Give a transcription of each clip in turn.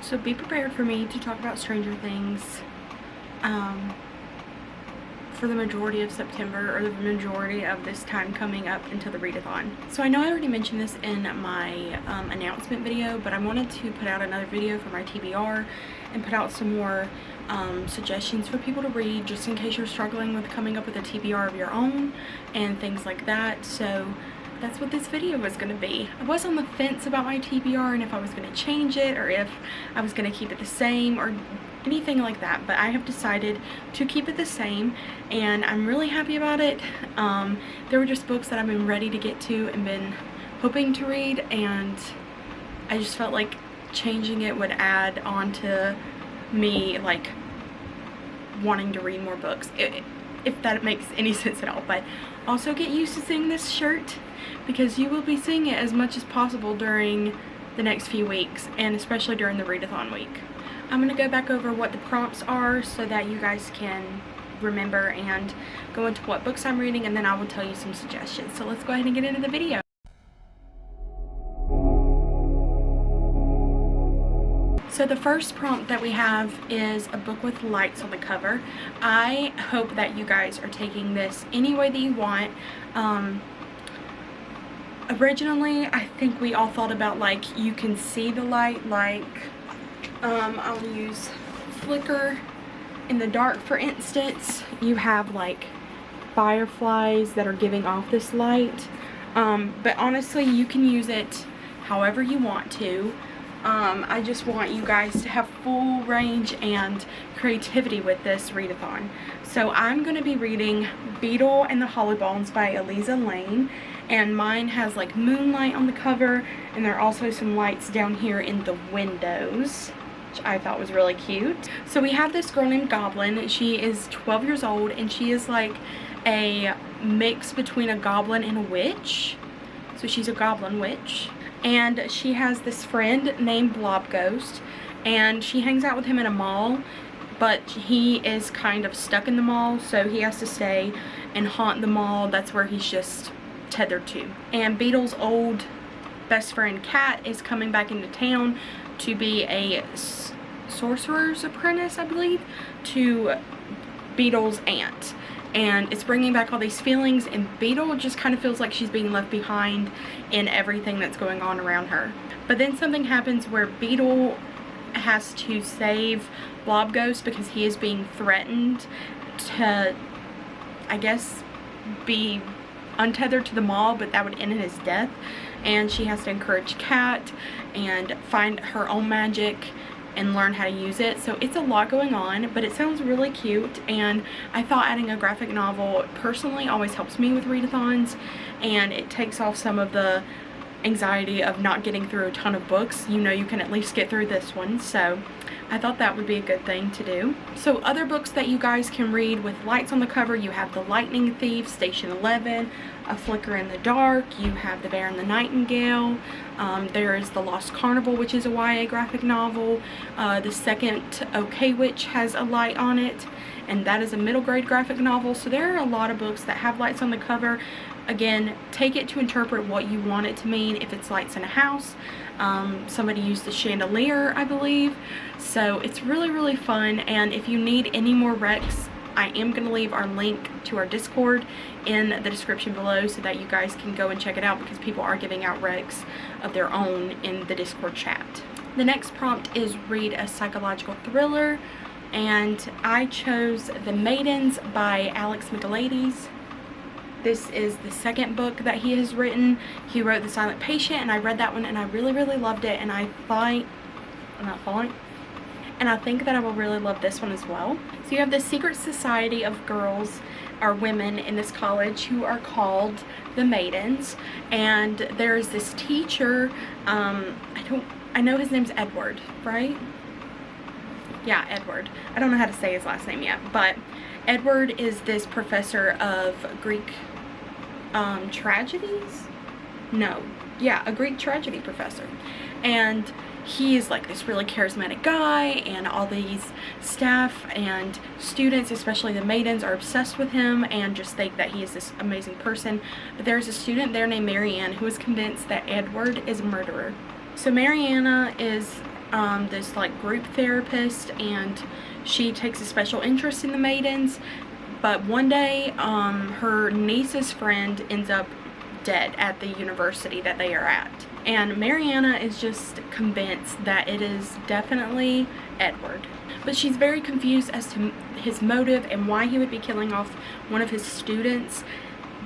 So be prepared for me to talk about Stranger Things for the majority of September, or the majority of this time coming up until the readathon. So I know I already mentioned this in my announcement video, but I wanted to put out another video for my TBR and put out some more suggestions for people to read, just in case you're struggling with coming up with a TBR of your own and things like that. So that's what this video was going to be. I was on the fence about my TBR and if I was going to change it or if I was going to keep it the same or anything like that, but I have decided to keep it the same and I'm really happy about it. There were just books that I've been ready to get to and been hoping to read, and I just felt like changing it would add on to me like wanting to read more books, if that makes any sense at all. But also get used to seeing this shirt, because you will be seeing it as much as possible during the next few weeks, and especially during the readathon week. I'm going to go back over what the prompts are so that you guys can remember and go into what books I'm reading, and then I will tell you some suggestions. So let's go ahead and get into the video. So the first prompt that we have is a book with lights on the cover. I hope that you guys are taking this any way that you want. Originally, I think we all thought about like you can see the light, like I'll use flicker in the dark for instance. You have like fireflies that are giving off this light, but honestly you can use it however you want to. I just want you guys to have full range and creativity with this readathon. So I'm going to be reading Beetle and the HollowBones by Aliza Leigh, and mine has like moonlight on the cover, and there are also some lights down here in the windows, which I thought was really cute. So we have this girl named Goblin. She is 12 years old and she is like a mix between a goblin and a witch. So she's a goblin witch. And she has this friend named Blob Ghost, and she hangs out with him in a mall, but he is kind of stuck in the mall, so he has to stay and haunt the mall. That's where he's just tethered to. And Beetle's old best friend Cat is coming back into town to be a sorcerer's apprentice, I believe, to Beetle's aunt. And it's bringing back all these feelings, and Beetle just kind of feels like she's being left behind in everything that's going on around her. But then something happens where Beetle has to save Blob Ghost because he is being threatened to, I guess, be untethered to the mall, but that would end in his death. And she has to encourage Cat and find her own magic and learn how to use it. So it's a lot going on, but it sounds really cute, and I thought adding a graphic novel personally always helps me with readathons, and it takes off some of the anxiety of not getting through a ton of books. You know, you can at least get through this one, so I thought that would be a good thing to do. So other books that you guys can read with lights on the cover, you have The Lightning Thief, Station 11, A Flicker in the Dark, you have The Bear and the Nightingale, there is The Lost Carnival, which is a YA graphic novel. The Second OK Witch has a light on it, and that is a middle grade graphic novel. So there are a lot of books that have lights on the cover. Again, take it to interpret what you want it to mean. If it's lights in a house, somebody used a chandelier, I believe. So it's really, really fun. And if you need any more recs, I am going to leave our link to our Discord in the description below so that you guys can go and check it out, because people are giving out recs of their own in the Discord chat. The next prompt is read a psychological thriller, and I chose The Maidens by Michaeledes. This is the second book that he has written. He wrote The Silent Patient, and I read that one and I really, really loved it, and I think that I will really love this one as well. So you have this secret society of girls or women in this college who are called the Maidens, and there's this teacher, I know his name's Edward, right? Yeah, Edward. I don't know how to say his last name yet, but Edward is this professor of Greek tragedies? No. Yeah, a Greek tragedy professor. And he's like this really charismatic guy, and all these staff and students, especially the Maidens, are obsessed with him and just think that he is this amazing person. But there's a student there named Marianne who is convinced that Edward is a murderer. So Mariana is this like group therapist, and she takes a special interest in the Maidens. But one day, her niece's friend ends up dead at the university that they are at. And Mariana is just convinced that it is definitely Edward. But she's very confused as to his motive and why he would be killing off one of his students.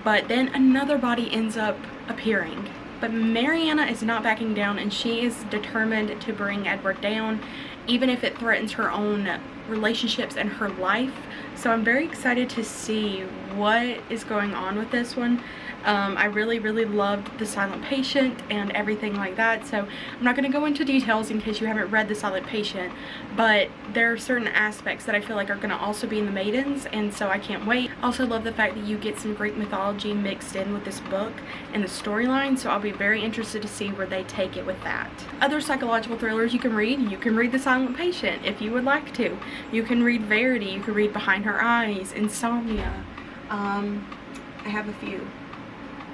But then another body ends up appearing. But Mariana is not backing down, and she is determined to bring Edward down, even if it threatens her own relationships and her life. So I'm very excited to see what is going on with this one. I really loved The Silent Patient and everything like that, so I'm not going to go into details in case you haven't read The Silent Patient, but there are certain aspects that I feel like are going to also be in the Maidens, and so I can't wait. Also love the fact that you get some Greek mythology mixed in with this book and the storyline, so I'll be very interested to see where they take it with that. Other psychological thrillers you can read The Silent Patient if you would like to. You can read Verity, you can read Behind Her Eyes, Insomnia. I have a few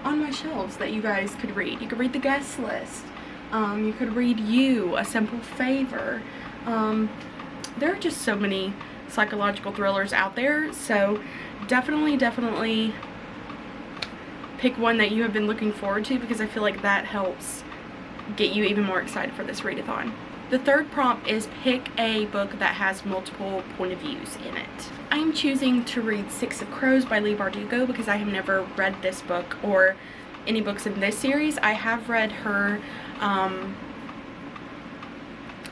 on my shelves that you guys could read. You could read The Guest List. You could read You, A Simple Favor. There are just so many psychological thrillers out there, so definitely pick one that you have been looking forward to, because I feel like that helps get you even more excited for this readathon. The third prompt is pick a book that has multiple point of views in it. I am choosing to read Six of Crows by Leigh Bardugo because I have never read this book or any books in this series. I have read her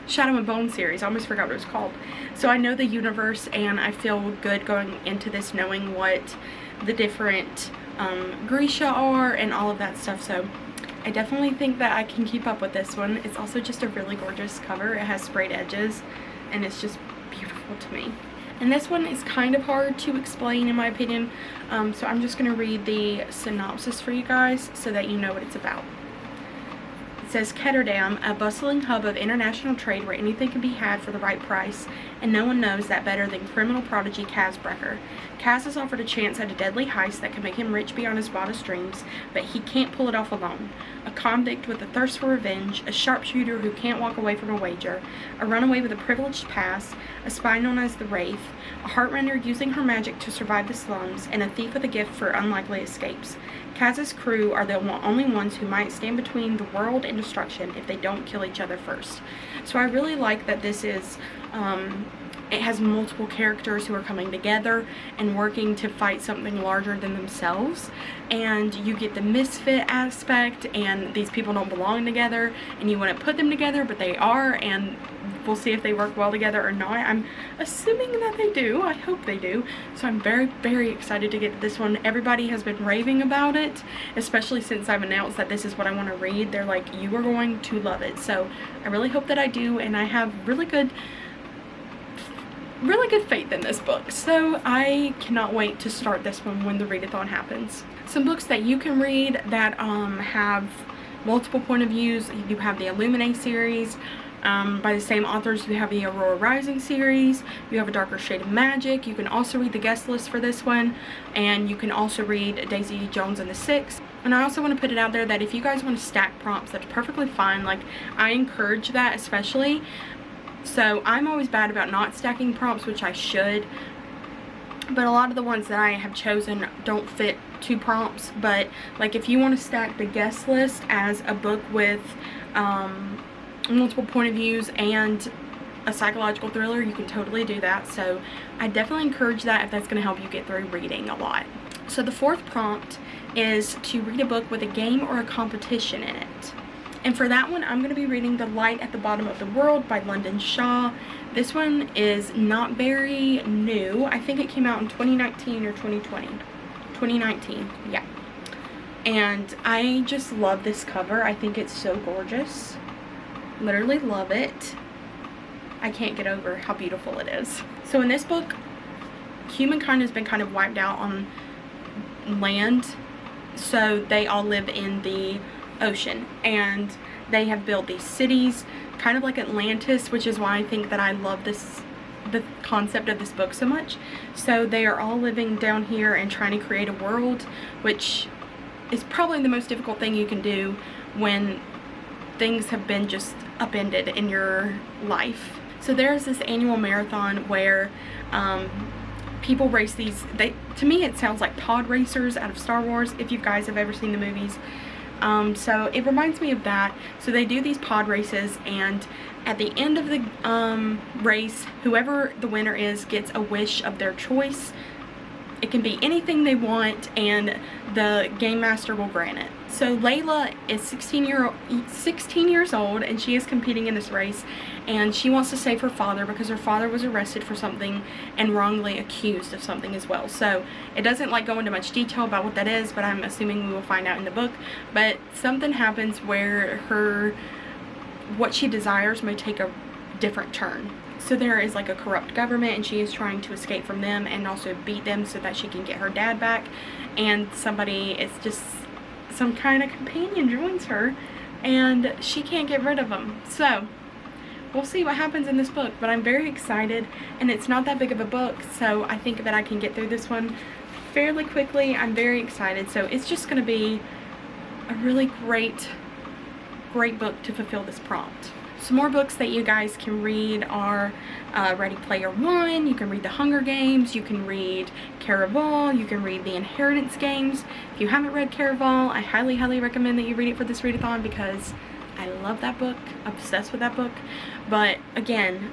Shadow and Bone series. I almost forgot what it was called. So I know the universe, and I feel good going into this knowing what the different Grisha are and all of that stuff. So I definitely think that I can keep up with this one. It's also just a really gorgeous cover. It has sprayed edges, and it's just beautiful to me. And this one is kind of hard to explain in my opinion, so I'm just going to read the synopsis for you guys so that you know what it's about. It says, Ketterdam, a bustling hub of international trade where anything can be had for the right price, and no one knows that better than criminal prodigy Kaz Brecker. Kaz is offered a chance at a deadly heist that can make him rich beyond his wildest dreams, but he can't pull it off alone. A convict with a thirst for revenge, a sharpshooter who can't walk away from a wager, a runaway with a privileged past, a spy known as the Wraith, a heartrender using her magic to survive the slums, and a thief with a gift for unlikely escapes. Kaz's crew are the only ones who might stand between the world and destruction if they don't kill each other first. So I really like that this is, it has multiple characters who are coming together and working to fight something larger than themselves, and you get the misfit aspect, and these people don't belong together, and you want to put them together, but they are, and we'll see if they work well together or not. I'm assuming that they do. I hope they do. So I'm very excited to get this one. Everybody has been raving about it, especially since I've announced that this is what I want to read. They're like, you are going to love it. So I really hope that I do, and I have really good faith in this book. So I cannot wait to start this one when the readathon happens. Some books that you can read that have multiple point of views. You have the Illuminate series by the same authors. You have the Aurora Rising series. You have A Darker Shade of Magic. You can also read the guest list for this one, and you can also read Daisy Jones and the Six. And I also want to put it out there that if you guys want to stack prompts, that's perfectly fine. Like, I encourage that especially. So I'm always bad about not stacking prompts, which I should, but a lot of the ones that I have chosen don't fit 2 prompts. But like, if you want to stack the guest list as a book with multiple point of views and a psychological thriller, you can totally do that. So I definitely encourage that if that's going to help you get through reading a lot. So the 4th prompt is to read a book with a game or a competition in it. And for that one, I'm going to be reading The Light at the Bottom of the World by London Shah. This one is not very new. I think it came out in 2019 or 2020. 2019, yeah. And I just love this cover. I think it's so gorgeous. Literally love it. I can't get over how beautiful it is. So in this book, humankind has been kind of wiped out on land. So they all live in the ocean, and they have built these cities kind of like Atlantis, which is why I think that I love the concept of this book so much. So they are all living down here and trying to create a world, which is probably the most difficult thing you can do when things have been just upended in your life. So there's this annual marathon where people race these, to me it sounds like pod racers out of Star Wars, if you guys have ever seen the movies. So it reminds me of that. So they do these pod races, and at the end of the race, whoever the winner is gets a wish of their choice. It can be anything they want, and the game master will grant it. So Layla is 16 years old, and she is competing in this race, and she wants to save her father because her father was arrested for something and wrongly accused of something as well. So it doesn't like go into much detail about what that is, but I'm assuming we will find out in the book. But something happens where what she desires may take a different turn. So there is like a corrupt government, and she is trying to escape from them and also beat them so that she can get her dad back. And it's just some kind of companion joins her, and she can't get rid of him. So we'll see what happens in this book, but I'm very excited, and it's not that big of a book, so I think that I can get through this one fairly quickly. I'm very excited. So it's just going to be a really great book to fulfill this prompt. Some more books that you guys can read are Ready Player One. You can read The Hunger Games. You can read Caraval. You can read The Inheritance Games. If you haven't read Caraval, I highly, highly recommend that you read it for this readathon because I love that book. Obsessed with that book. But again,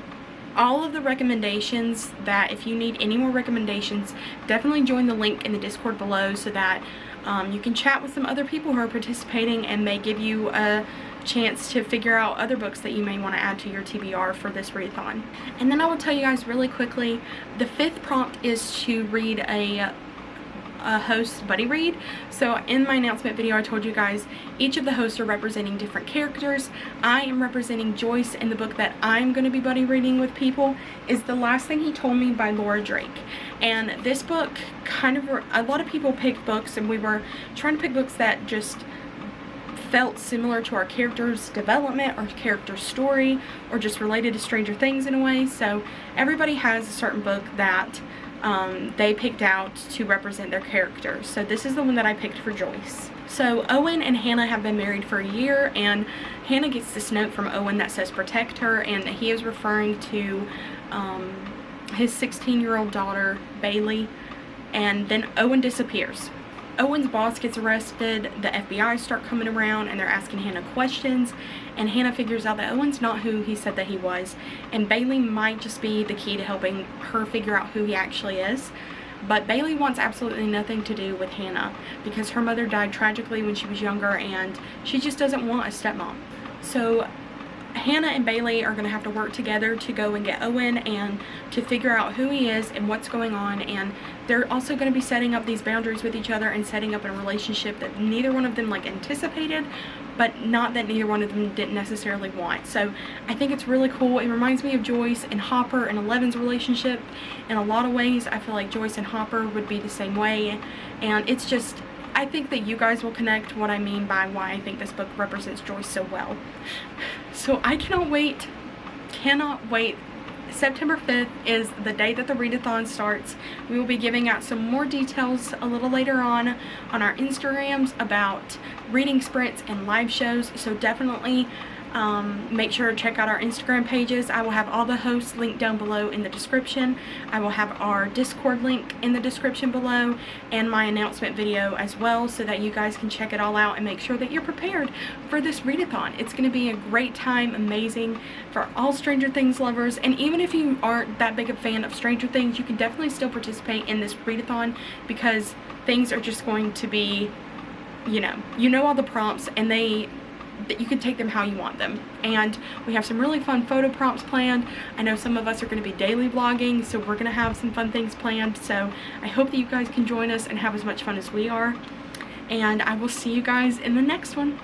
all of the recommendations, that if you need any more recommendations, definitely join the link in the Discord below so that you can chat with some other people who are participating, and may give you a chance to figure out other books that you may want to add to your TBR for this readathon. And then I will tell you guys really quickly, the 5th prompt is to read a host buddy read. So in my announcement video, I told you guys each of the hosts are representing different characters. I am representing Joyce, and the book that I'm going to be buddy reading with people is The Last Thing He Told Me by Laura Drake. And this book a lot of people picked books, and we were trying to pick books that just felt similar to our character's development or character story, or just related to Stranger Things in a way. So everybody has a certain book that they picked out to represent their characters. So this is the one that I picked for Joyce. So Owen and Hannah have been married for a year, and Hannah gets this note from Owen that says protect her, and he is referring to his 16-year-old daughter Bailey. And then Owen disappears. Owen's boss gets arrested, the FBI start coming around, and they're asking Hannah questions, and Hannah figures out that Owen's not who he said that he was, and Bailey might just be the key to helping her figure out who he actually is. But Bailey wants absolutely nothing to do with Hannah because her mother died tragically when she was younger, and she just doesn't want a stepmom. So Hannah and Bailey are going to have to work together to go and get Owen and to figure out who he is and what's going on, and they're also going to be setting up these boundaries with each other and setting up a relationship that neither one of them like anticipated, but not that neither one of them didn't necessarily want. So I think it's really cool. It reminds me of Joyce and Hopper and Eleven's relationship in a lot of ways. I feel like Joyce and Hopper would be the same way, and it's just, I think that you guys will connect what I mean by why I think this book represents Joyce so well. So I cannot wait. September 5th is the day that the readathon starts. We will be giving out some more details a little later on our Instagrams about reading sprints and live shows. So definitely make sure to check out our Instagram pages. I will have all the hosts linked down below in the description. I will have our Discord link in the description below, and my announcement video as well, so that you guys can check it all out and make sure that you're prepared for this readathon. It's going to be a great time, amazing for all Stranger Things lovers, and even if you aren't that big a fan of Stranger Things, you can definitely still participate in this readathon because things are just going to be, you know all the prompts, and that you can take them how you want them. And we have some really fun photo prompts planned. I know some of us are going to be daily vlogging, so we're going to have some fun things planned. So I hope that you guys can join us and have as much fun as we are. And I will see you guys in the next one.